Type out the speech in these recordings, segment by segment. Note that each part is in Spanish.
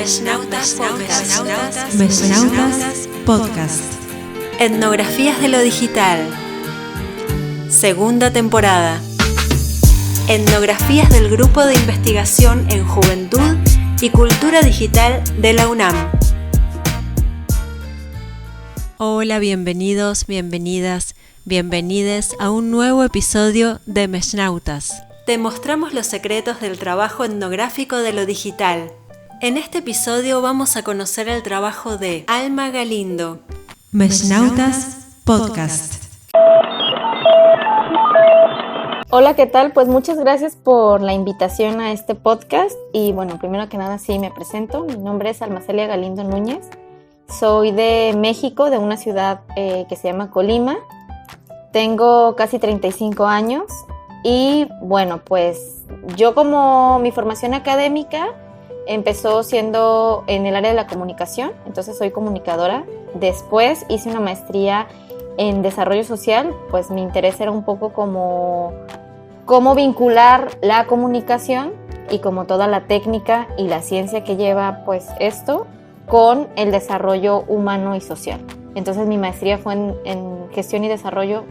Meshnautas Podcast. Etnografías de lo digital. Segunda temporada. Etnografías del Grupo de Investigación en Juventud y Cultura Digital de la UNAM. Hola, bienvenidos, bienvenidas, bienvenides a un nuevo episodio de Meshnautas. Te mostramos los secretos del trabajo etnográfico de lo digital. En este episodio vamos a conocer el trabajo de Alma Galindo. Meshnautas Podcast. Hola, ¿qué tal? Pues muchas gracias por la invitación a este podcast. Y bueno, primero que nada sí me presento. Mi nombre es Almacelia Galindo Núñez. Soy de México, de una ciudad que se llama Colima. Tengo casi 35 años. Y bueno, pues yo, como mi formación académica empezó siendo en el área de la comunicación, entonces soy comunicadora. Después hice una maestría en desarrollo social, pues mi interés era un poco como cómo vincular la comunicación y como toda la técnica y la ciencia que lleva pues esto con el desarrollo humano y social. Entonces mi maestría fue en gestión y desarrollo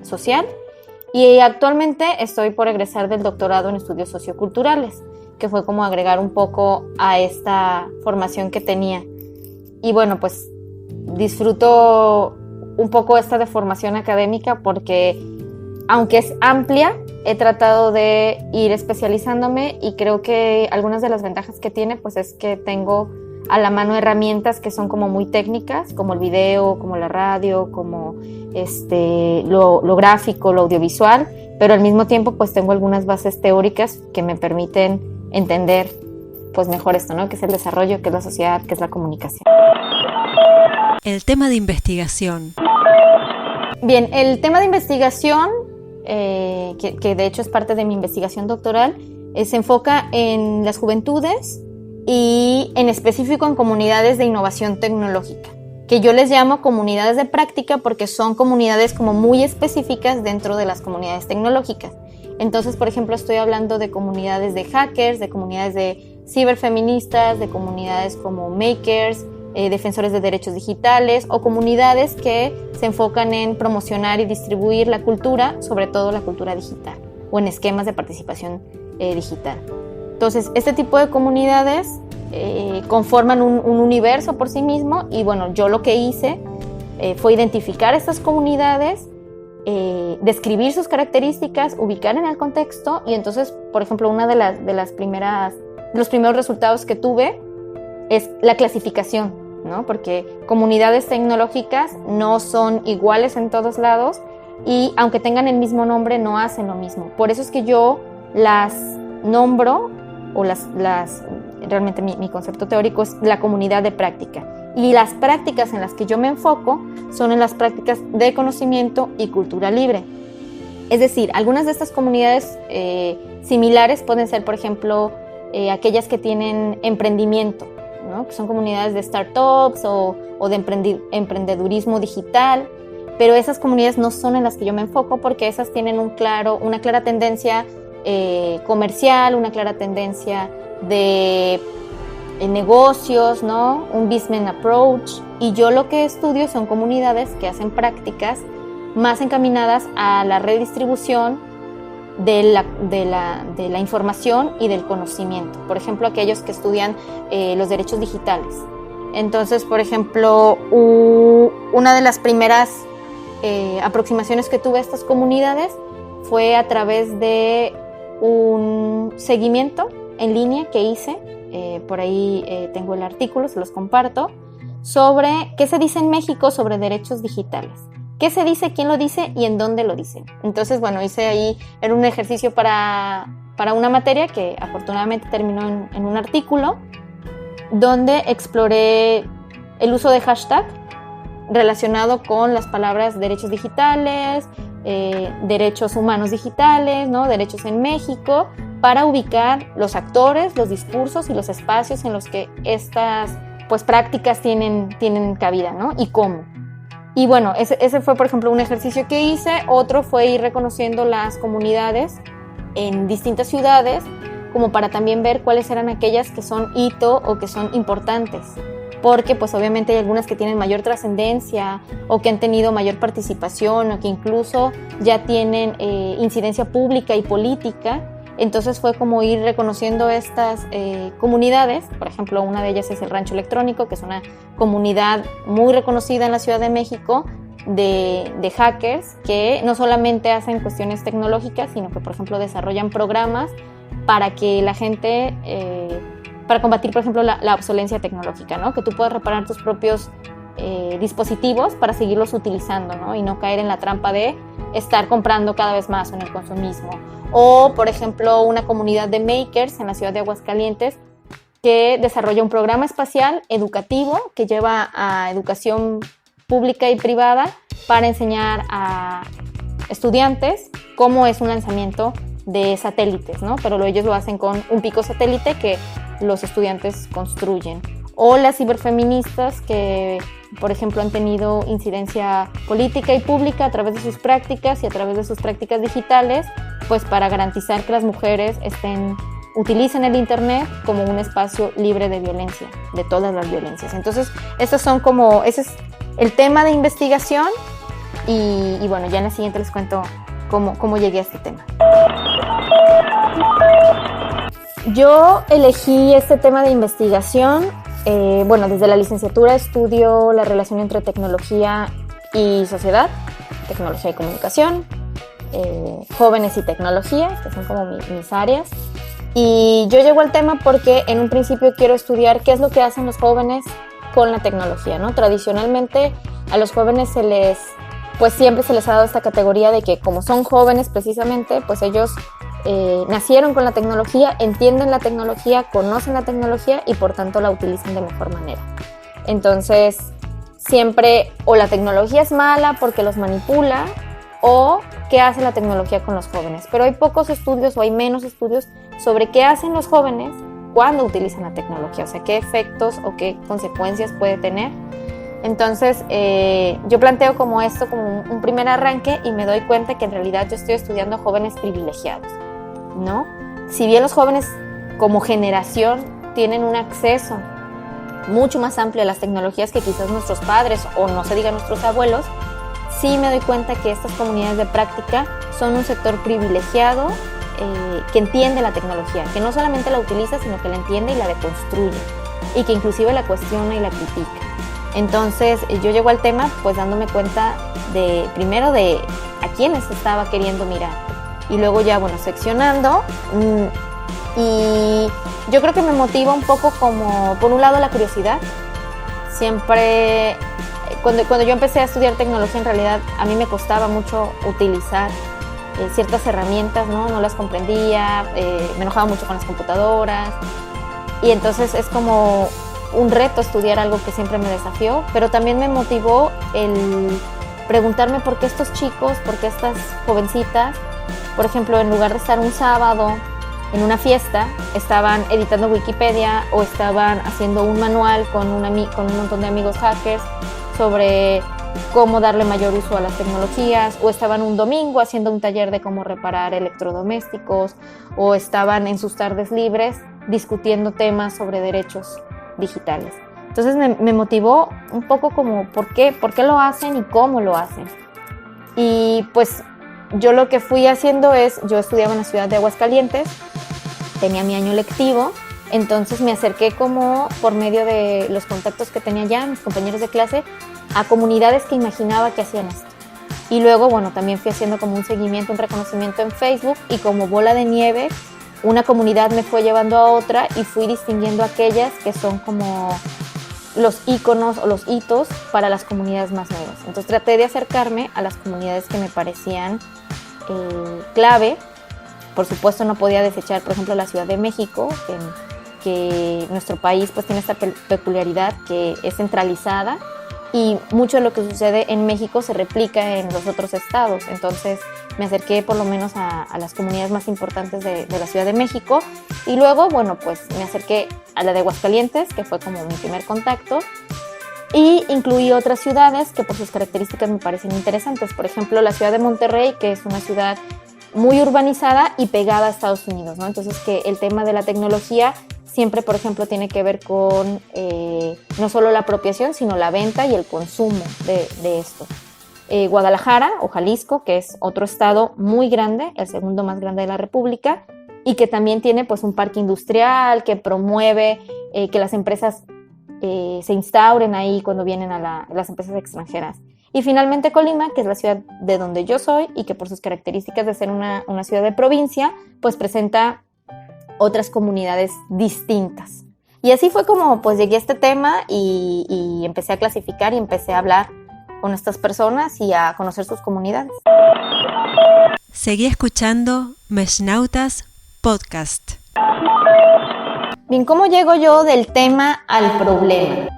social y actualmente estoy por egresar del doctorado en estudios socioculturales, que fue como agregar un poco a esta formación que tenía. Y bueno, pues disfruto un poco esta de formación académica porque, aunque es amplia, he tratado de ir especializándome y creo que algunas de las ventajas que tiene pues es que tengo a la mano herramientas que son como muy técnicas, como el video, como la radio, como lo gráfico, lo audiovisual, pero al mismo tiempo pues tengo algunas bases teóricas que me permiten entender pues mejor esto, ¿no? Que es el desarrollo, que es la sociedad, que es la comunicación. El tema de investigación. Bien, el tema de investigación, que de hecho es parte de mi investigación doctoral, se enfoca en las juventudes y en específico en comunidades de innovación tecnológica, que yo les llamo comunidades de práctica porque son comunidades como muy específicas dentro de las comunidades tecnológicas. Entonces, por ejemplo, estoy hablando de comunidades de hackers, de comunidades de ciberfeministas, de comunidades como makers, defensores de derechos digitales o comunidades que se enfocan en promocionar y distribuir la cultura, sobre todo la cultura digital o en esquemas de participación digital. Entonces, este tipo de comunidades conforman un universo por sí mismo y bueno, yo lo que hice fue identificar estas comunidades, describir sus características, ubicar en el contexto y entonces, por ejemplo, una de los primeros resultados que tuve es la clasificación, ¿no? Porque comunidades tecnológicas no son iguales en todos lados y aunque tengan el mismo nombre no hacen lo mismo. Por eso es que yo las nombro o realmente mi concepto teórico es la comunidad de práctica. Y las prácticas en las que yo me enfoco son en las prácticas de conocimiento y cultura libre. Es decir, algunas de estas comunidades similares pueden ser, por ejemplo, aquellas que tienen emprendimiento, ¿no? Que son comunidades de startups o de emprendedurismo digital, pero esas comunidades no son en las que yo me enfoco porque esas tienen una clara tendencia comercial, una clara tendencia de negocios, ¿no? Un business approach, y yo lo que estudio son comunidades que hacen prácticas más encaminadas a la redistribución de la información y del conocimiento. Por ejemplo, aquellos que estudian los derechos digitales. Entonces, por ejemplo, una de las primeras aproximaciones que tuve a estas comunidades fue a través de un seguimiento en línea que hice. Por ahí tengo el artículo, se los comparto, sobre qué se dice en México sobre derechos digitales. ¿Qué se dice, quién lo dice y en dónde lo dicen? Entonces, bueno, hice ahí, era un ejercicio para una materia que afortunadamente terminó en un artículo donde exploré el uso de hashtag relacionado con las palabras derechos digitales, derechos humanos digitales, ¿no? Derechos en México, para ubicar los actores, los discursos y los espacios en los que estas pues, prácticas tienen cabida, ¿no? Y cómo. Y bueno, ese fue, por ejemplo, un ejercicio que hice. Otro fue ir reconociendo las comunidades en distintas ciudades como para también ver cuáles eran aquellas que son hito o que son importantes, porque pues obviamente hay algunas que tienen mayor trascendencia o que han tenido mayor participación o que incluso ya tienen incidencia pública y política. Entonces fue como ir reconociendo estas comunidades. Por ejemplo, una de ellas es el Rancho Electrónico, que es una comunidad muy reconocida en la Ciudad de México de hackers que no solamente hacen cuestiones tecnológicas, sino que, por ejemplo, desarrollan programas para que la gente, para combatir, por ejemplo, la obsolencia tecnológica, ¿no? Que tú puedas reparar tus propios dispositivos para seguirlos utilizando, ¿no? Y no caer en la trampa de estar comprando cada vez más en el consumismo. O, por ejemplo, una comunidad de makers en la ciudad de Aguascalientes que desarrolla un programa espacial educativo que lleva a educación pública y privada para enseñar a estudiantes cómo es un lanzamiento de satélites, ¿no? Pero ellos lo hacen con un pico satélite que los estudiantes construyen. O las ciberfeministas que, por ejemplo, han tenido incidencia política y pública a través de sus prácticas y a través de sus prácticas digitales, pues para garantizar que las mujeres utilicen el Internet como un espacio libre de violencia, de todas las violencias. Entonces, ese es el tema de investigación y bueno, ya en la siguiente les cuento cómo llegué a este tema. Yo elegí este tema de investigación, desde la licenciatura estudio la relación entre tecnología y sociedad, tecnología y comunicación, jóvenes y tecnología, que son como mis áreas. Y yo llego al tema porque en un principio quiero estudiar qué es lo que hacen los jóvenes con la tecnología, ¿no? Tradicionalmente a los jóvenes siempre se les ha dado esta categoría de que como son jóvenes precisamente, pues ellos nacieron con la tecnología, entienden la tecnología, conocen la tecnología y por tanto la utilizan de mejor manera. Entonces siempre o la tecnología es mala porque los manipula o qué hace la tecnología con los jóvenes. Pero hay pocos estudios o hay menos estudios sobre qué hacen los jóvenes cuando utilizan la tecnología, o sea, qué efectos o qué consecuencias puede tener. Entonces, yo planteo como esto como un primer arranque y me doy cuenta que en realidad yo estoy estudiando jóvenes privilegiados, ¿no? Si bien los jóvenes como generación tienen un acceso mucho más amplio a las tecnologías que quizás nuestros padres o no se diga nuestros abuelos, sí me doy cuenta que estas comunidades de práctica son un sector privilegiado que entiende la tecnología, que no solamente la utiliza, sino que la entiende y la deconstruye y que inclusive la cuestiona y la critica. Entonces yo llego al tema pues dándome cuenta primero de a quiénes estaba queriendo mirar y luego ya seccionando y yo creo que me motiva un poco como por un lado la curiosidad. Siempre cuando yo empecé a estudiar tecnología en realidad a mí me costaba mucho utilizar ciertas herramientas, no las comprendía, me enojaba mucho con las computadoras y entonces es como un reto estudiar algo que siempre me desafió, pero también me motivó el preguntarme por qué estos chicos, por qué estas jovencitas, por ejemplo, en lugar de estar un sábado en una fiesta, estaban editando Wikipedia o estaban haciendo un manual con un montón de amigos hackers sobre cómo darle mayor uso a las tecnologías, o estaban un domingo haciendo un taller de cómo reparar electrodomésticos, o estaban en sus tardes libres discutiendo temas sobre derechos digitales. Entonces me motivó un poco como por qué lo hacen y cómo lo hacen. Y pues yo lo que fui haciendo yo estudiaba en la ciudad de Aguascalientes, tenía mi año lectivo, entonces me acerqué como por medio de los contactos que tenía ya, mis compañeros de clase, a comunidades que imaginaba que hacían esto. Y luego, también fui haciendo como un seguimiento, un reconocimiento en Facebook y como bola de nieve, una comunidad me fue llevando a otra y fui distinguiendo aquellas que son como los íconos o los hitos para las comunidades más nuevas. Entonces traté de acercarme a las comunidades que me parecían clave. Por supuesto no podía desechar, por ejemplo, la Ciudad de México, que nuestro país pues tiene esta peculiaridad que es centralizada y mucho de lo que sucede en México se replica en los otros estados. Entonces me acerqué por lo menos a las comunidades más importantes de la Ciudad de México y luego, pues me acerqué a la de Aguascalientes, que fue como mi primer contacto, y incluí otras ciudades que por sus características me parecen interesantes. Por ejemplo, la ciudad de Monterrey, que es una ciudad muy urbanizada y pegada a Estados Unidos, ¿no? Entonces que el tema de la tecnología siempre, por ejemplo, tiene que ver con no solo la apropiación, sino la venta y el consumo de esto. Guadalajara o Jalisco, que es otro estado muy grande, el segundo más grande de la República, y que también tiene pues un parque industrial que promueve que las empresas se instauren ahí cuando vienen a las empresas extranjeras. Y finalmente Colima, que es la ciudad de donde yo soy y que por sus características de ser una ciudad de provincia, pues presenta otras comunidades distintas. Y así fue como pues llegué a este tema y empecé a clasificar y empecé a hablar con estas personas y a conocer sus comunidades. Seguí escuchando Meshnautas Podcast. Bien, ¿cómo llego yo del tema al problema?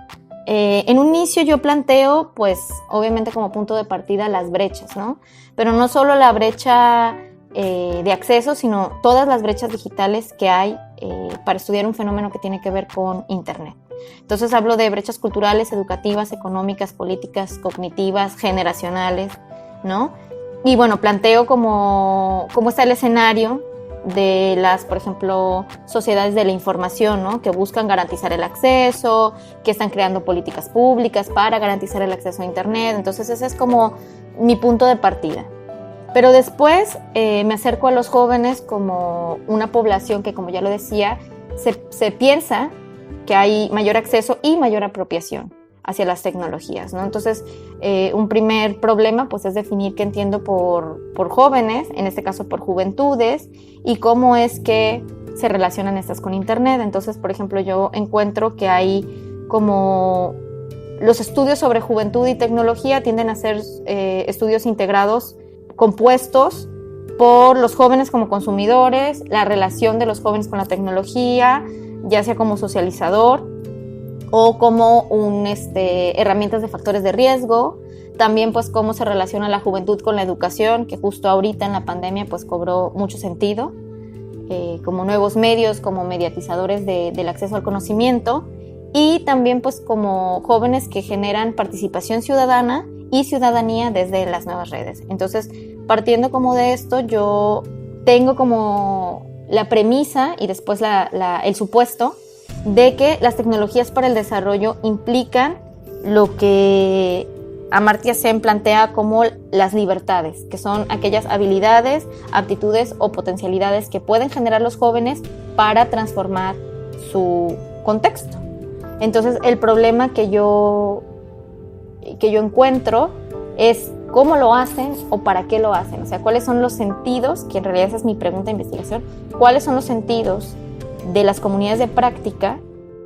En un inicio yo planteo, pues, obviamente como punto de partida las brechas, ¿no? Pero no solo la brecha de acceso, sino todas las brechas digitales que hay para estudiar un fenómeno que tiene que ver con Internet. Entonces hablo de brechas culturales, educativas, económicas, políticas, cognitivas, generacionales, ¿no? Y bueno, planteo cómo está el escenario de las, por ejemplo, sociedades de la información, ¿no? Que buscan garantizar el acceso, que están creando políticas públicas para garantizar el acceso a Internet. Entonces ese es como mi punto de partida. Pero después me acerco a los jóvenes como una población que, como ya lo decía, se piensa que hay mayor acceso y mayor apropiación hacia las tecnologías, ¿no? Entonces, un primer problema pues es definir qué entiendo por jóvenes, en este caso por juventudes, y cómo es que se relacionan estas con Internet. Entonces, por ejemplo, yo encuentro que hay como los estudios sobre juventud y tecnología tienden a ser estudios integrados, compuestos por los jóvenes como consumidores, la relación de los jóvenes con la tecnología, ya sea como socializador o como herramientas de factores de riesgo. También pues cómo se relaciona la juventud con la educación, que justo ahorita en la pandemia pues cobró mucho sentido, como nuevos medios, como mediatizadores del acceso al conocimiento, y también pues como jóvenes que generan participación ciudadana y ciudadanía desde las nuevas redes. Entonces, partiendo como de esto, yo tengo como la premisa y después el supuesto de que las tecnologías para el desarrollo implican lo que Amartya Sen plantea como las libertades, que son aquellas habilidades, aptitudes o potencialidades que pueden generar los jóvenes para transformar su contexto. Entonces, el problema que yo encuentro es cómo lo hacen o para qué lo hacen. O sea, cuáles son los sentidos, que en realidad esa es mi pregunta de investigación, cuáles son los sentidos de las comunidades de práctica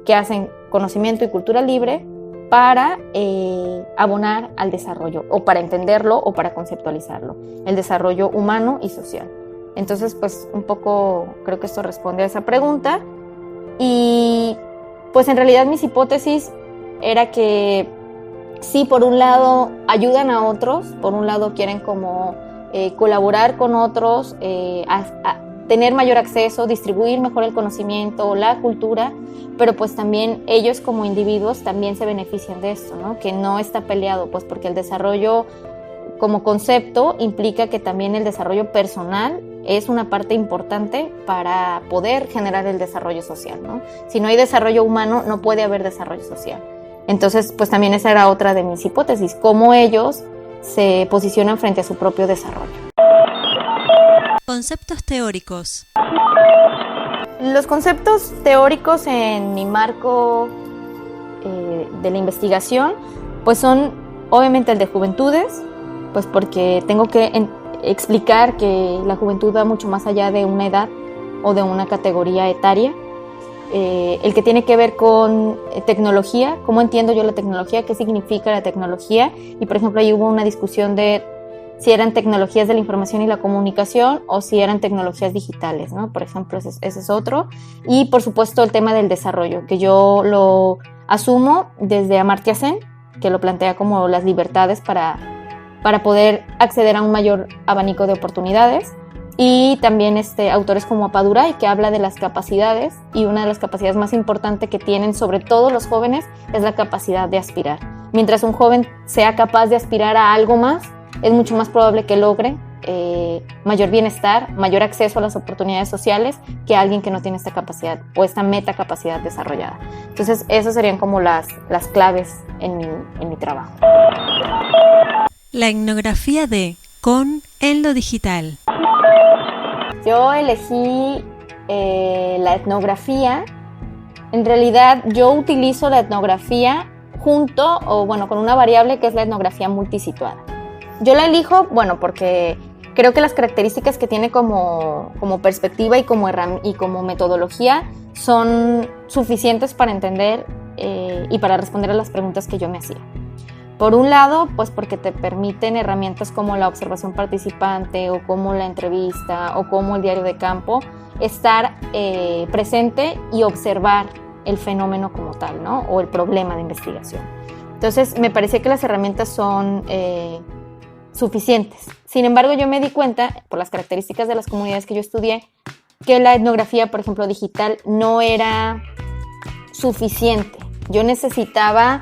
que hacen conocimiento y cultura libre para abonar al desarrollo, o para entenderlo o para conceptualizarlo, el desarrollo humano y social. Entonces, pues un poco creo que esto responde a esa pregunta. Y pues en realidad mis hipótesis era que sí, por un lado ayudan a otros, por un lado quieren como colaborar con otros, a tener mayor acceso, distribuir mejor el conocimiento, la cultura, pero pues también ellos como individuos también se benefician de esto, ¿no? Que no está peleado, pues porque el desarrollo como concepto implica que también el desarrollo personal es una parte importante para poder generar el desarrollo social, ¿no? Si no hay desarrollo humano, no puede haber desarrollo social. Entonces, pues también esa era otra de mis hipótesis, cómo ellos se posicionan frente a su propio desarrollo. Conceptos teóricos. Los conceptos teóricos en mi marco de la investigación, pues son obviamente el de juventudes, pues porque tengo que explicar que la juventud va mucho más allá de una edad o de una categoría etaria. El que tiene que ver con tecnología, cómo entiendo yo la tecnología, qué significa la tecnología, y por ejemplo ahí hubo una discusión de si eran tecnologías de la información y la comunicación o si eran tecnologías digitales, ¿no? Por ejemplo, ese es otro. Y por supuesto el tema del desarrollo, que yo lo asumo desde Amartya Sen, que lo plantea como las libertades para poder acceder a un mayor abanico de oportunidades. Y también autores como Appadurai, que habla de las capacidades, y una de las capacidades más importantes que tienen sobre todo los jóvenes es la capacidad de aspirar. Mientras un joven sea capaz de aspirar a algo más, es mucho más probable que logre mayor bienestar, mayor acceso a las oportunidades sociales que alguien que no tiene esta capacidad o esta metacapacidad desarrollada. Entonces, esas serían como las claves en mi trabajo. La etnografía en lo digital. Yo elegí la etnografía. En realidad, yo utilizo la etnografía con una variable que es la etnografía multisituada. Yo la elijo, porque creo que las características que tiene como perspectiva y como metodología son suficientes para entender y para responder a las preguntas que yo me hacía. Por un lado, pues porque te permiten herramientas como la observación participante o como la entrevista o como el diario de campo, estar presente y observar el fenómeno como tal, ¿no? O el problema de investigación. Entonces, me parecía que las herramientas son suficientes. Sin embargo, yo me di cuenta, por las características de las comunidades que yo estudié, que la etnografía, por ejemplo, digital, no era suficiente. Yo necesitaba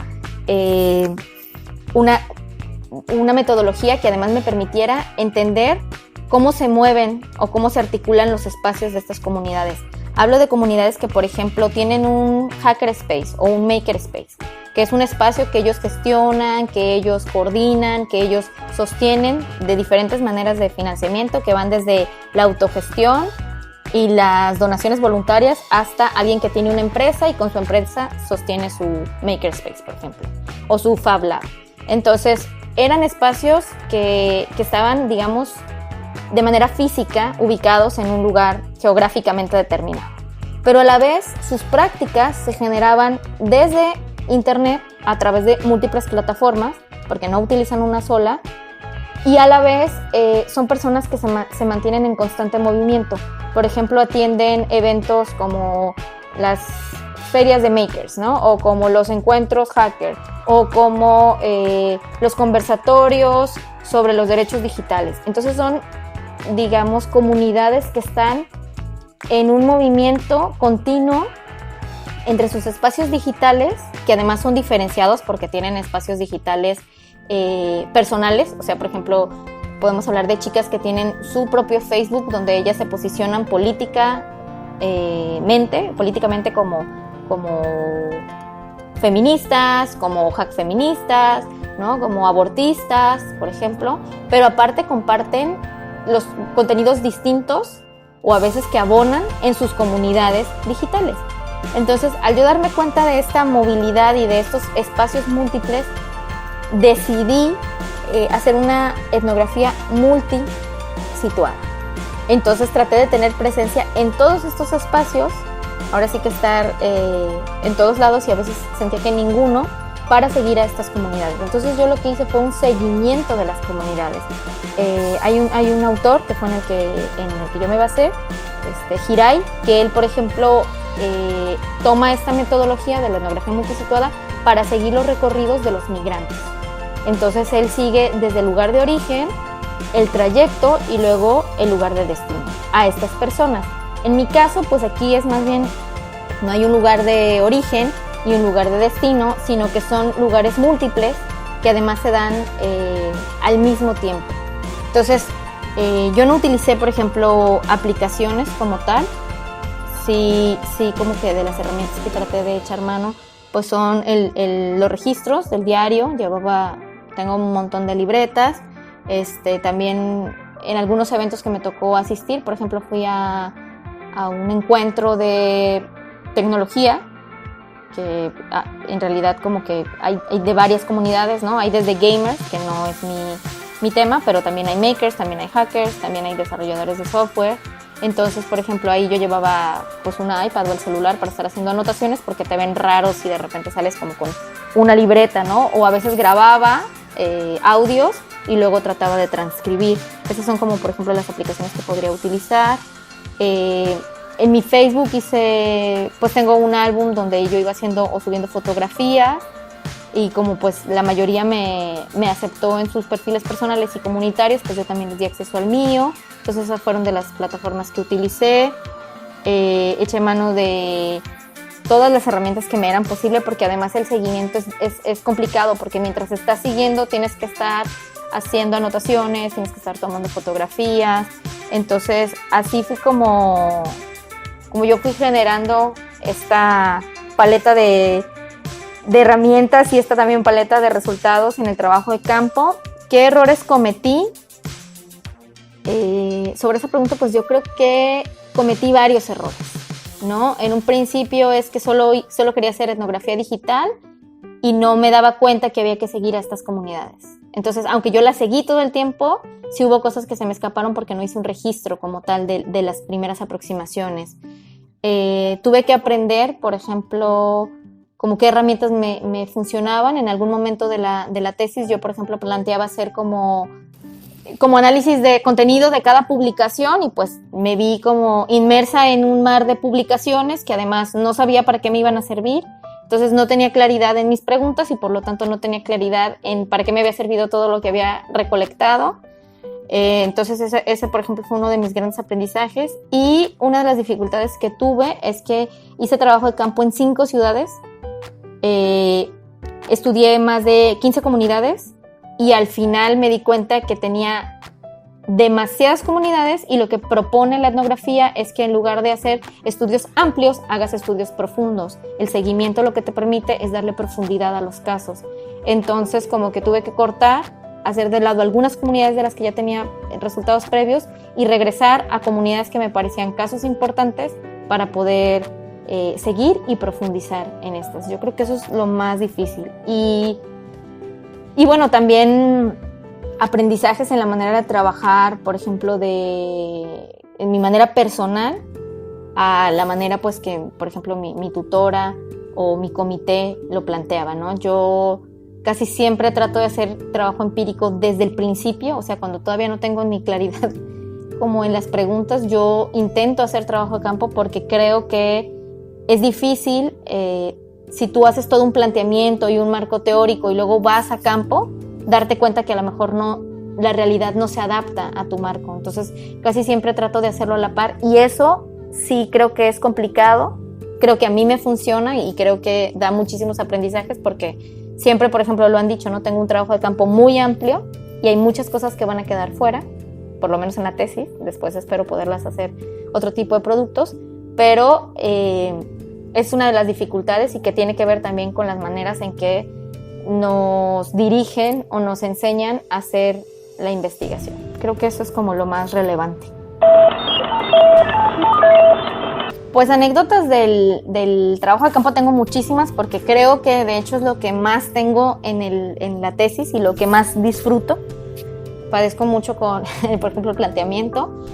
una metodología que además me permitiera entender cómo se mueven o cómo se articulan los espacios de estas comunidades. Hablo de comunidades que, por ejemplo, tienen un hackerspace o un makerspace, que es un espacio que ellos gestionan, que ellos coordinan, que ellos sostienen de diferentes maneras de financiamiento, que van desde la autogestión y las donaciones voluntarias hasta alguien que tiene una empresa y con su empresa sostiene su makerspace, por ejemplo, o su Fab Lab. Entonces, eran espacios que estaban, digamos, de manera física ubicados en un lugar geográficamente determinado. Pero a la vez, sus prácticas se generaban desde Internet a través de múltiples plataformas, porque no utilizan una sola, y a la vez son personas que se mantienen en constante movimiento. Por ejemplo, atienden eventos como las ferias de makers, ¿no? O como los encuentros hacker, o como los conversatorios sobre los derechos digitales. Entonces son, digamos, comunidades que están en un movimiento continuo entre sus espacios digitales, que además son diferenciados porque tienen espacios digitales personales. O sea, por ejemplo, podemos hablar de chicas que tienen su propio Facebook donde ellas se posicionan políticamente como feministas, como hack feministas, ¿no? Como abortistas, por ejemplo, pero aparte comparten los contenidos distintos o a veces que abonan en sus comunidades digitales. Entonces, al yo darme cuenta de esta movilidad y de estos espacios múltiples, decidí hacer una etnografía multisituada. Entonces traté de tener presencia en todos estos espacios, ahora sí que estar en todos lados y a veces sentía que ninguno, para seguir a estas comunidades. Entonces yo lo que hice fue un seguimiento de las comunidades. Hay un autor que fue en el que yo me basé, Hirai, que él, por ejemplo, toma esta metodología de la etnografía multisituada para seguir los recorridos de los migrantes. Entonces él sigue desde el lugar de origen, el trayecto y luego el lugar de destino a estas personas. En mi caso, pues aquí es más bien, no hay un lugar de origen y un lugar de destino, sino que son lugares múltiples que además se dan al mismo tiempo. Entonces, yo no utilicé, por ejemplo, aplicaciones como tal. Sí, como que de las herramientas que traté de echar mano, pues son los registros del diario. Tengo un montón de libretas. También en algunos eventos que me tocó asistir, por ejemplo, fui a un encuentro de tecnología, que en realidad como que hay de varias comunidades, ¿no? Hay desde gamers, que no es mi tema, pero también hay makers, también hay hackers, también hay desarrolladores de software. Entonces, por ejemplo, ahí yo llevaba pues una iPad o el celular para estar haciendo anotaciones, porque te ven raros si de repente sales como con una libreta, ¿no? O a veces grababa audios y luego trataba de transcribir. Esas son como, por ejemplo, las aplicaciones que podría utilizar. En mi Facebook tengo un álbum donde yo iba haciendo o subiendo fotografías, y como pues la mayoría me aceptó en sus perfiles personales y comunitarios, pues yo también les di acceso al mío. Entonces esas fueron de las plataformas que utilicé. Eché mano de todas las herramientas que me eran posible, porque además el seguimiento es complicado, porque mientras estás siguiendo tienes que estar haciendo anotaciones, tienes que estar tomando fotografías. Entonces, así fue como yo fui generando esta paleta de herramientas y esta también paleta de resultados en el trabajo de campo. ¿Qué errores cometí? Sobre esa pregunta, pues yo creo que cometí varios errores, ¿no? En un principio es que solo quería hacer etnografía digital y no me daba cuenta que había que seguir a estas comunidades. Entonces, aunque yo las seguí todo el tiempo, sí hubo cosas que se me escaparon porque no hice un registro como tal de las primeras aproximaciones. Tuve que aprender, por ejemplo, como qué herramientas me funcionaban. En algún momento de la tesis yo, por ejemplo, planteaba hacer como análisis de contenido de cada publicación y pues me vi como inmersa en un mar de publicaciones que además no sabía para qué me iban a servir. Entonces no tenía claridad en mis preguntas y por lo tanto no tenía claridad en para qué me había servido todo lo que había recolectado. Entonces ese, por ejemplo, fue uno de mis grandes aprendizajes. Y una de las dificultades que tuve es que hice trabajo de campo en 5 ciudades. Estudié más de 15 comunidades y al final me di cuenta que tenía demasiadas comunidades y lo que propone la etnografía es que en lugar de hacer estudios amplios, hagas estudios profundos. El seguimiento lo que te permite es darle profundidad a los casos. Entonces, como que tuve que cortar, hacer de lado algunas comunidades de las que ya tenía resultados previos y regresar a comunidades que me parecían casos importantes para poder seguir y profundizar en estas. Yo creo que eso es lo más difícil. Y bueno, también aprendizajes en la manera de trabajar, por ejemplo, en mi manera personal, a la manera pues que, por ejemplo, mi tutora o mi comité lo planteaba, ¿no? Yo casi siempre trato de hacer trabajo empírico desde el principio, o sea, cuando todavía no tengo ni claridad como en las preguntas, yo intento hacer trabajo de campo porque creo que es difícil, si tú haces todo un planteamiento y un marco teórico y luego vas a campo, darte cuenta que a lo mejor la realidad no se adapta a tu marco. Entonces, casi siempre trato de hacerlo a la par y eso sí creo que es complicado. Creo que a mí me funciona y creo que da muchísimos aprendizajes porque siempre, por ejemplo, lo han dicho, ¿no? Tengo un trabajo de campo muy amplio y hay muchas cosas que van a quedar fuera, por lo menos en la tesis. Después espero poderlas hacer otro tipo de productos, pero es una de las dificultades y que tiene que ver también con las maneras en que nos dirigen o nos enseñan a hacer la investigación. Creo que eso es como lo más relevante. Pues anécdotas del trabajo de campo tengo muchísimas porque creo que de hecho es lo que más tengo en la tesis y lo que más disfruto. Padezco mucho con, por ejemplo, el planteamiento,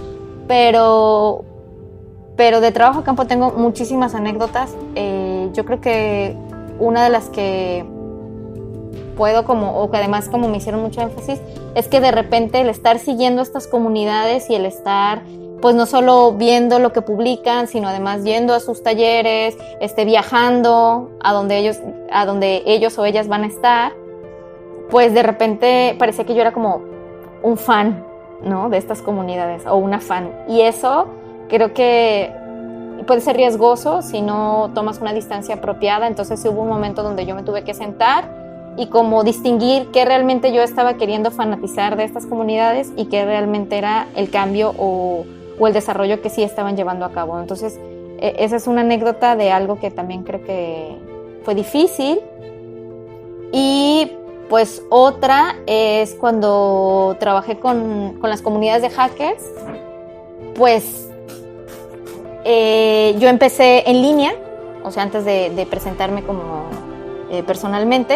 pero de trabajo de campo tengo muchísimas anécdotas. Yo creo que una de las que puedo o que además como me hicieron mucho énfasis, es que de repente el estar siguiendo estas comunidades y el estar pues no solo viendo lo que publican, sino además yendo a sus talleres, viajando a donde ellos o ellas van a estar, pues de repente parecía que yo era como un fan, ¿no? De estas comunidades o una fan. Y eso creo que puede ser riesgoso si no tomas una distancia apropiada. Entonces hubo un momento donde yo me tuve que sentar y como distinguir qué realmente yo estaba queriendo fanatizar de estas comunidades y qué realmente era el cambio o el desarrollo que sí estaban llevando a cabo. Entonces, esa es una anécdota de algo que también creo que fue difícil. Y pues otra es cuando trabajé con las comunidades de hackers, pues yo empecé en línea, o sea, antes de presentarme como personalmente,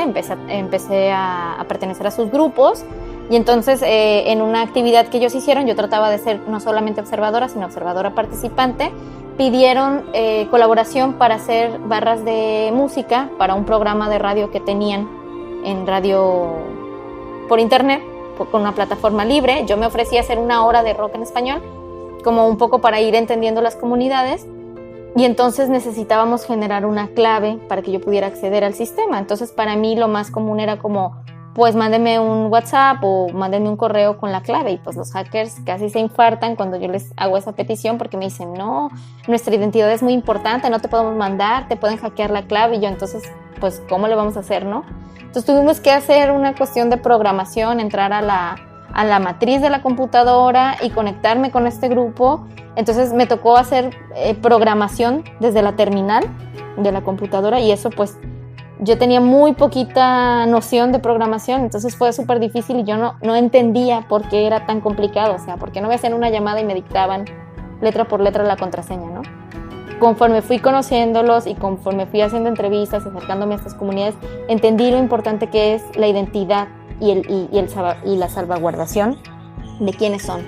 empecé a pertenecer a sus grupos. Y entonces, en una actividad que ellos hicieron, yo trataba de ser no solamente observadora, sino observadora participante. Pidieron colaboración para hacer barras de música para un programa de radio que tenían en radio por internet, con una plataforma libre. Yo me ofrecí a hacer 1 hora de rock en español, como un poco para ir entendiendo las comunidades. Y entonces necesitábamos generar una clave para que yo pudiera acceder al sistema. Entonces, para mí lo más común era como, pues mándenme un WhatsApp o mándenme un correo con la clave. Y pues los hackers casi se infartan cuando yo les hago esa petición porque me dicen, no, nuestra identidad es muy importante, no te podemos mandar, te pueden hackear la clave. Y yo entonces, pues, ¿cómo le vamos a hacer, no? Entonces tuvimos que hacer una cuestión de programación, entrar a la matriz de la computadora y conectarme con este grupo. Entonces me tocó hacer programación desde la terminal de la computadora, y eso pues yo tenía muy poquita noción de programación, entonces fue súper difícil y yo no entendía por qué era tan complicado, o sea, por qué no me hacían una llamada y me dictaban letra por letra la contraseña, ¿no? Conforme fui conociéndolos y conforme fui haciendo entrevistas, acercándome a estas comunidades, entendí lo importante que es la identidad y la salvaguardación de quiénes son,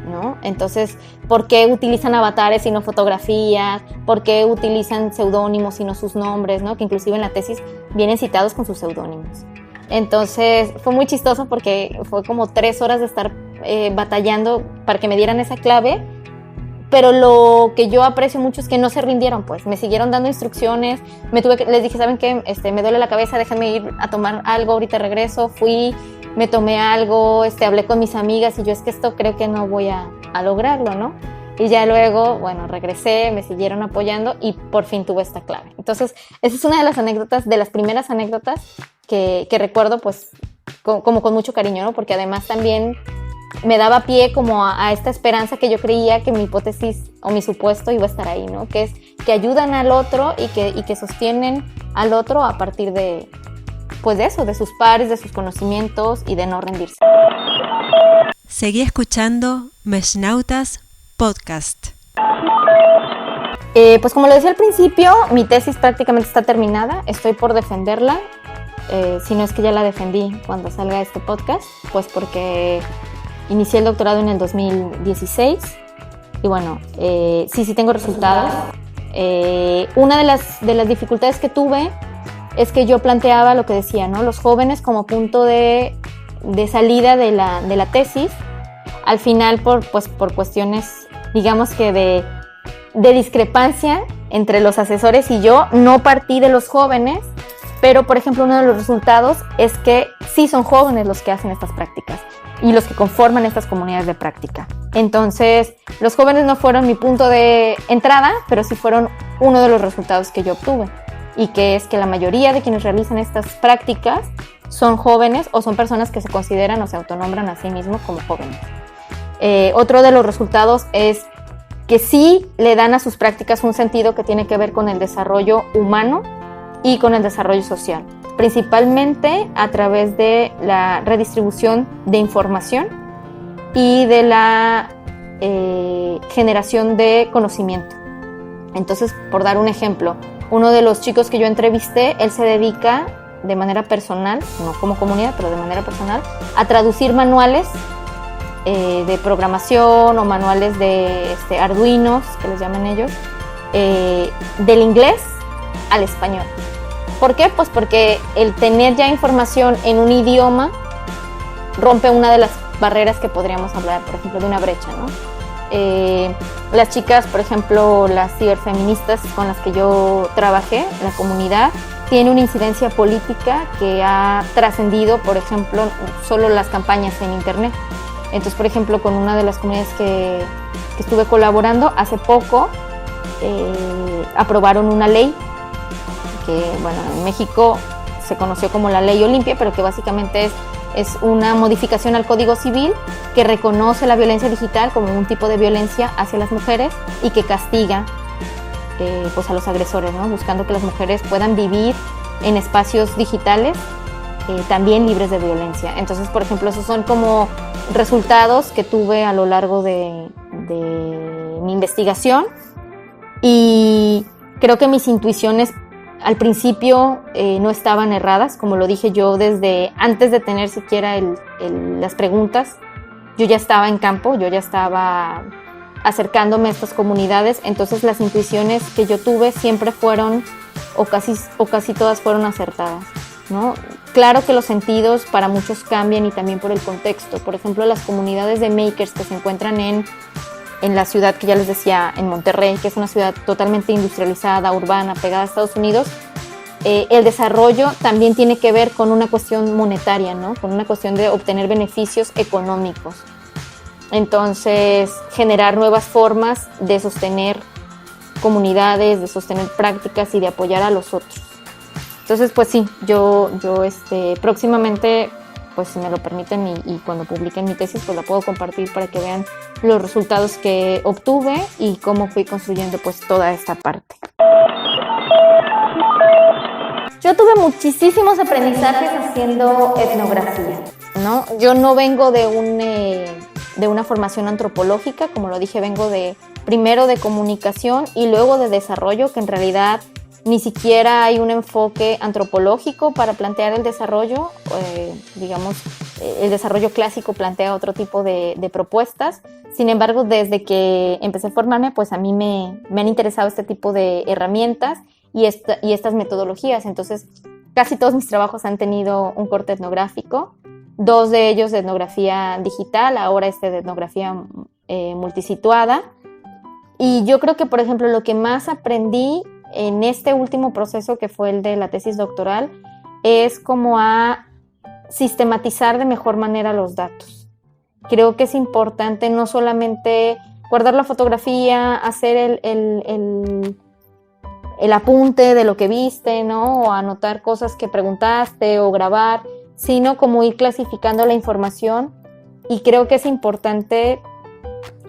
¿no? Entonces, ¿por qué utilizan avatares y no fotografías? ¿Por qué utilizan seudónimos y no sus nombres, ¿no? Que inclusive en la tesis vienen citados con sus seudónimos. Entonces, fue muy chistoso porque fue como 3 horas de estar batallando para que me dieran esa clave, pero lo que yo aprecio mucho es que no se rindieron, pues me siguieron dando instrucciones. Les dije, ¿saben qué? Me duele la cabeza, déjenme ir a tomar algo, ahorita regreso. Fui, me tomé algo, hablé con mis amigas y yo, es que esto creo que no voy a lograrlo, ¿no? Y ya luego, bueno, regresé, me siguieron apoyando y por fin tuve esta clave. Entonces, esa es una de las anécdotas, de las primeras anécdotas que recuerdo, pues, como con mucho cariño, ¿no? Porque además también me daba pie como a esta esperanza que yo creía que mi hipótesis o mi supuesto iba a estar ahí, ¿no? Que es que ayudan al otro y que sostienen al otro a partir de, pues de eso, de sus pares, de sus conocimientos y de no rendirse. Seguí escuchando Meshnautas Podcast. Pues como lo decía al principio, mi tesis prácticamente está terminada, estoy por defenderla, si no es que ya la defendí cuando salga este podcast, pues porque inicié el doctorado en el 2016 y bueno, sí tengo resultados. Una de las dificultades que tuve es que yo planteaba lo que decía, ¿no? Los jóvenes como punto de salida de la tesis. Al final, por cuestiones, digamos que de discrepancia entre los asesores y yo, no partí de los jóvenes, pero por ejemplo uno de los resultados es que sí son jóvenes los que hacen estas prácticas y los que conforman estas comunidades de práctica. Entonces, los jóvenes no fueron mi punto de entrada, pero sí fueron uno de los resultados que yo obtuve, y que es que la mayoría de quienes realizan estas prácticas son jóvenes o son personas que se consideran o se autonombran a sí mismos como jóvenes. Otro de los resultados es que sí le dan a sus prácticas un sentido que tiene que ver con el desarrollo humano y con el desarrollo social, principalmente a través de la redistribución de información y de la generación de conocimiento. Entonces, por dar un ejemplo, uno de los chicos que yo entrevisté, él se dedica de manera personal, no como comunidad, pero de manera personal, a traducir manuales de programación o manuales de arduinos, que les llaman ellos, del inglés al español. ¿Por qué? Pues porque el tener ya información en un idioma rompe una de las barreras que podríamos hablar, por ejemplo, de una brecha, ¿no? Las chicas, por ejemplo, las ciberfeministas con las que yo trabajé, la comunidad, tiene una incidencia política que ha trascendido, por ejemplo, solo las campañas en internet. Entonces, por ejemplo, con una de las comunidades que estuve colaborando, hace poco aprobaron una ley que, bueno, en México se conoció como la Ley Olimpia, pero que básicamente es una modificación al Código Civil que reconoce la violencia digital como un tipo de violencia hacia las mujeres y que castiga pues a los agresores, ¿no? Buscando que las mujeres puedan vivir en espacios digitales también libres de violencia. Entonces, por ejemplo, esos son como resultados que tuve a lo largo de mi investigación, y creo que mis intuiciones al principio no estaban erradas. Como lo dije yo, desde antes de tener siquiera las preguntas, yo ya estaba en campo, yo ya estaba acercándome a estas comunidades. Entonces las intuiciones que yo tuve siempre fueron, o casi todas fueron acertadas, ¿no? Claro que los sentidos para muchos cambian y también por el contexto. Por ejemplo, las comunidades de makers que se encuentran en la ciudad que ya les decía, en Monterrey, que es una ciudad totalmente industrializada, urbana, pegada a Estados Unidos, el desarrollo también tiene que ver con una cuestión monetaria, ¿no? Con una cuestión de obtener beneficios económicos. Entonces, generar nuevas formas de sostener comunidades, de sostener prácticas y de apoyar a los otros. Entonces, pues sí, yo próximamente, pues si me lo permiten y cuando publiquen mi tesis, pues la puedo compartir para que vean los resultados que obtuve y cómo fui construyendo pues toda esta parte. Yo tuve muchísimos aprendizajes haciendo etnografía, ¿no? Yo no vengo de una formación antropológica, como lo dije, vengo primero de comunicación y luego de desarrollo, que en realidad ni siquiera hay un enfoque antropológico para plantear el desarrollo. Digamos, el desarrollo clásico plantea otro tipo de propuestas. Sin embargo, desde que empecé a formarme, pues a mí me han interesado este tipo de herramientas y estas metodologías. Entonces, casi todos mis trabajos han tenido un corte etnográfico. 2 de ellos de etnografía digital, ahora de etnografía multisituada. Y yo creo que, por ejemplo, lo que más aprendí en este último proceso, que fue el de la tesis doctoral, es como a sistematizar de mejor manera los datos. Creo que es importante no solamente guardar la fotografía, hacer el apunte de lo que viste, ¿no? O anotar cosas que preguntaste o grabar, sino como ir clasificando la información. Y creo que es importante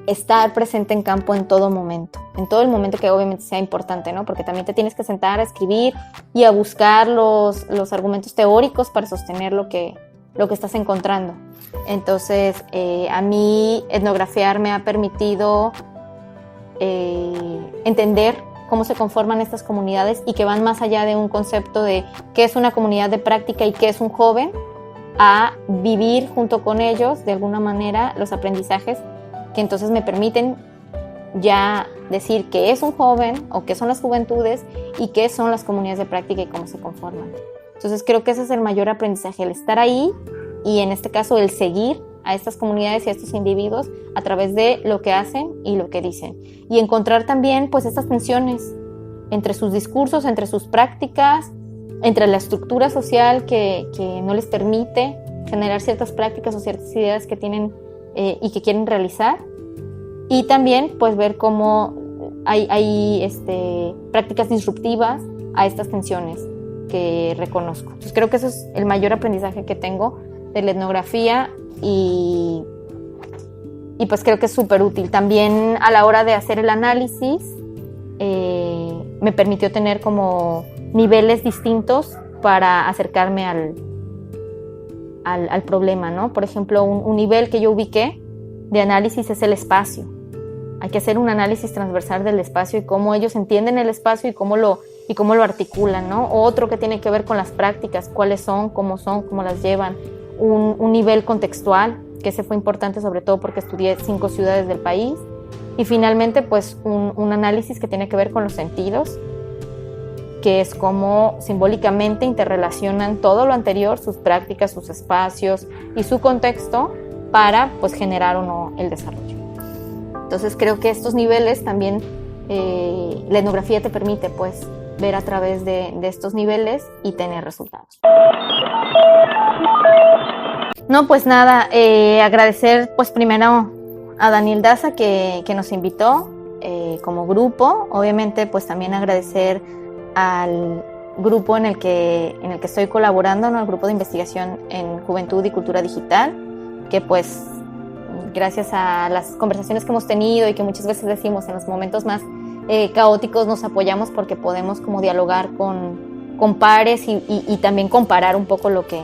estar presente en campo en todo momento, en todo el momento que obviamente sea importante, ¿no? Porque también te tienes que sentar a escribir y a buscar los argumentos teóricos para sostener lo que estás encontrando. Entonces, a mí etnografiar me ha permitido entender cómo se conforman estas comunidades y que van más allá de un concepto de qué es una comunidad de práctica y qué es un joven, a vivir junto con ellos de alguna manera los aprendizajes que entonces me permiten ya decir qué es un joven o qué son las juventudes y qué son las comunidades de práctica y cómo se conforman. Entonces creo que ese es el mayor aprendizaje, el estar ahí y en este caso el seguir a estas comunidades y a estos individuos a través de lo que hacen y lo que dicen. Y encontrar también pues estas tensiones entre sus discursos, entre sus prácticas, entre la estructura social que no les permite generar ciertas prácticas o ciertas ideas que tienen y que quieren realizar, y también pues ver cómo hay prácticas disruptivas a estas tensiones que reconozco. Entonces creo que eso es el mayor aprendizaje que tengo de la etnografía y pues creo que es súper útil. También a la hora de hacer el análisis me permitió tener como niveles distintos para acercarme al problema, ¿no? Por ejemplo, un nivel que yo ubiqué de análisis es el espacio. Hay que hacer un análisis transversal del espacio y cómo ellos entienden el espacio y cómo lo articulan, ¿no? Otro que tiene que ver con las prácticas, cuáles son, cómo las llevan. Un nivel contextual, que ese fue importante sobre todo porque estudié 5 ciudades del país. Y finalmente, pues, un análisis que tiene que ver con los sentidos, que es cómo simbólicamente interrelacionan todo lo anterior, sus prácticas, sus espacios y su contexto para pues generar o no el desarrollo. Entonces creo que estos niveles también la etnografía te permite pues ver a través de estos niveles y tener resultados. No, pues nada, agradecer pues primero a Daniel Daza que nos invitó como grupo. Obviamente pues también agradecer al grupo en el que estoy colaborando, ¿no? El grupo de investigación en Juventud y Cultura Digital, que pues gracias a las conversaciones que hemos tenido y que muchas veces decimos en los momentos más caóticos nos apoyamos porque podemos como dialogar con pares y también comparar un poco lo que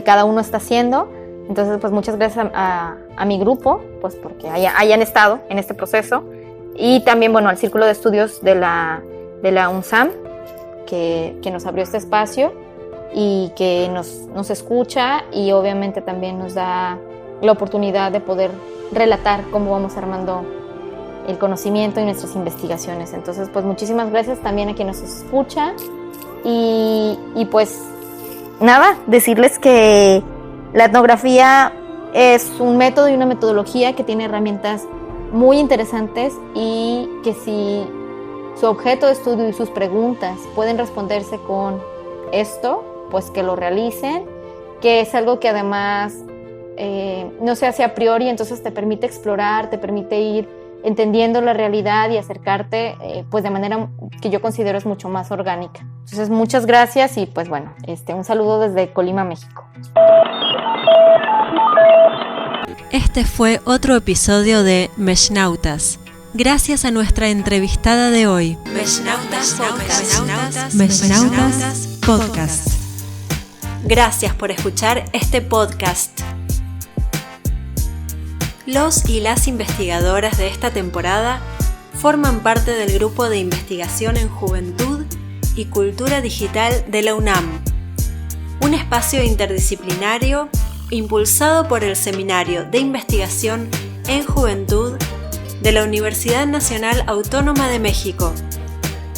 cada uno está haciendo. Entonces pues muchas gracias a mi grupo pues porque hayan estado en este proceso, y también bueno al Círculo de Estudios de la UNSAM que nos abrió este espacio y que nos escucha y obviamente también nos da la oportunidad de poder relatar cómo vamos armando el conocimiento y nuestras investigaciones. Entonces, pues muchísimas gracias también a quien nos escucha y pues nada, decirles que la etnografía es un método y una metodología que tiene herramientas muy interesantes y que si su objeto de estudio y sus preguntas pueden responderse con esto, pues que lo realicen, que es algo que además no se hace a priori, entonces te permite explorar, te permite ir entendiendo la realidad y acercarte pues de manera que yo considero es mucho más orgánica. Entonces, muchas gracias y pues bueno, un saludo desde Colima, México. Este fue otro episodio de Meshnautas. Gracias a nuestra entrevistada de hoy. Meshnautas Podcast. Gracias por escuchar este podcast. Los y las investigadoras de esta temporada forman parte del Grupo de Investigación en Juventud y Cultura Digital de la UNAM, un espacio interdisciplinario impulsado por el Seminario de Investigación en Juventud de la Universidad Nacional Autónoma de México,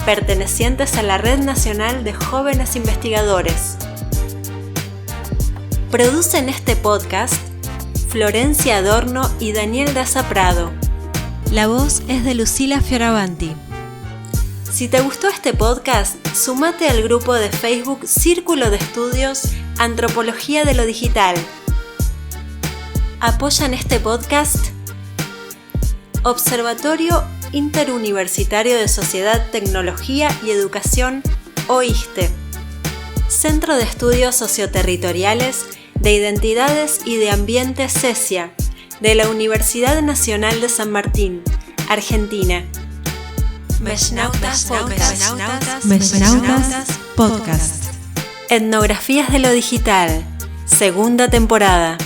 pertenecientes a la Red Nacional de Jóvenes Investigadores. Producen este podcast Florencia Adorno y Daniel Daza Prado. La voz es de Lucila Fioravanti. Si te gustó este podcast, sumate al grupo de Facebook Círculo de Estudios Antropología de lo Digital. ¿Apoyan este podcast? Observatorio Interuniversitario de Sociedad, Tecnología y Educación, OISTE. Centro de Estudios Socioterritoriales de Identidades y de Ambiente CESIA, de la Universidad Nacional de San Martín, Argentina. Meshnautas Podcast. Etnografías de lo Digital, segunda temporada.